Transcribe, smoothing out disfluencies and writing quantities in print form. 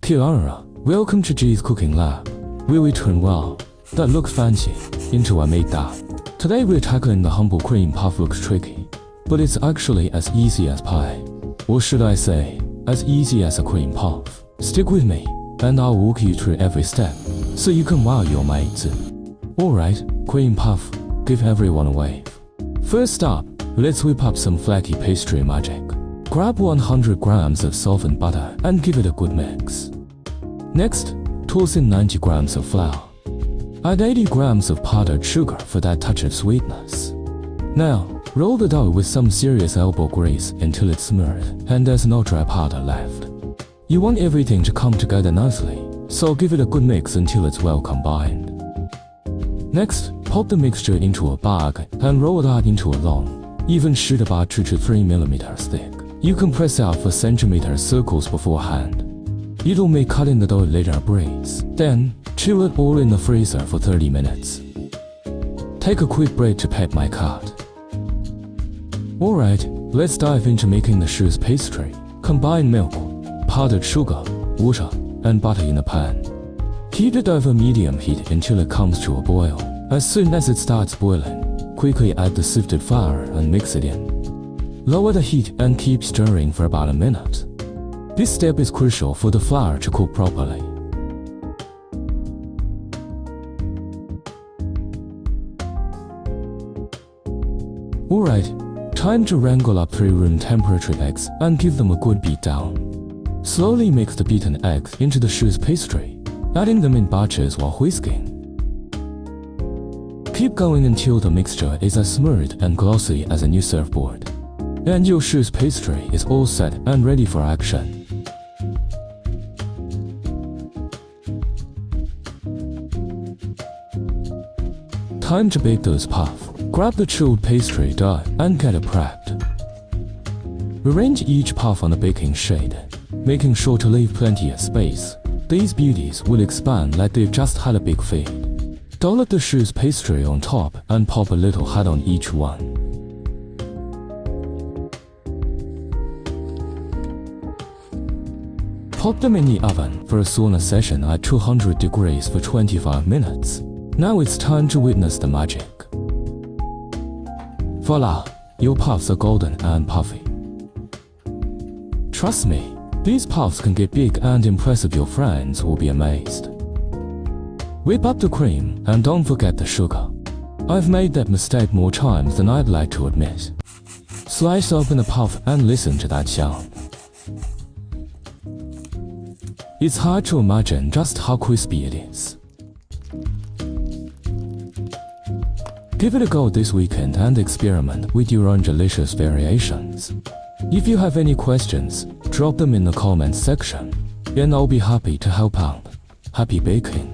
Kiara, welcome to G's Cooking Lab, where we turn well, that looks fancy, into a made that. Today we're tackling the humble cream puff. Looks tricky, but it's actually as easy as pie. Or should I say, as easy as a cream puff. Stick with me, and I'll walk you through every step, so you can wow your mates. Alright, cream puff, give everyone a wave. First up, let's whip up some flaky pastry magic. Grab 100 grams of softened butter and give it a good mix. Next, toss in 90 grams of flour. Add 80 grams of powdered sugar for that touch of sweetness. Now, roll the dough with some serious elbow grease until it's smooth and there's no dry powder left. You want everything to come together nicely, so give it a good mix until it's well combined. Next, pop the mixture into a bag and roll that into a long, even sheet about 2 to 3 millimeters thick. You can press out for centimeter circles beforehand. It'll make cutting the dough later a breeze. Then, chill it all in the freezer for 30 minutes. Take a quick break to pet my cat. Alright, let's dive into making the shoes pastry. Combine milk, powdered sugar, water, and butter in a pan. Heat it over medium heat until it comes to a boil. As soon as it starts boiling, quickly add the sifted flour and mix it in. Lower the heat and keep stirring for about a minute. This step is crucial for the flour to cook properly. Alright, time to wrangle up 3 room temperature eggs and give them a good beat down. Slowly mix the beaten eggs into the shoes pastry, adding them in batches while whisking. Keep going until the mixture is as smooth and glossy as a new surfboard. And your shoes pastry is all set and ready for action. Time to bake those puffs. Grab the chilled pastry dough and get it prepped. Arrange each puff on a baking sheet, making sure to leave plenty of space. These beauties will expand like they've just had a big feed. Dollop the shoes pastry on top and pop a little head on each one. Pop them in the oven for a sauna session at 200 degrees for 25 minutes. Now it's time to witness the magic. Voila! Your puffs are golden and puffy. Trust me, these puffs can get big and impressive. Your friends will be amazed. Whip up the cream and don't forget the sugar. I've made that mistake more times than I'd like to admit. Slice open a puff and listen to that sound. It's hard to imagine just how crispy it is. Give it a go this weekend and experiment with your own delicious variations. If you have any questions, drop them in the comments section, and I'll be happy to help out. Happy baking!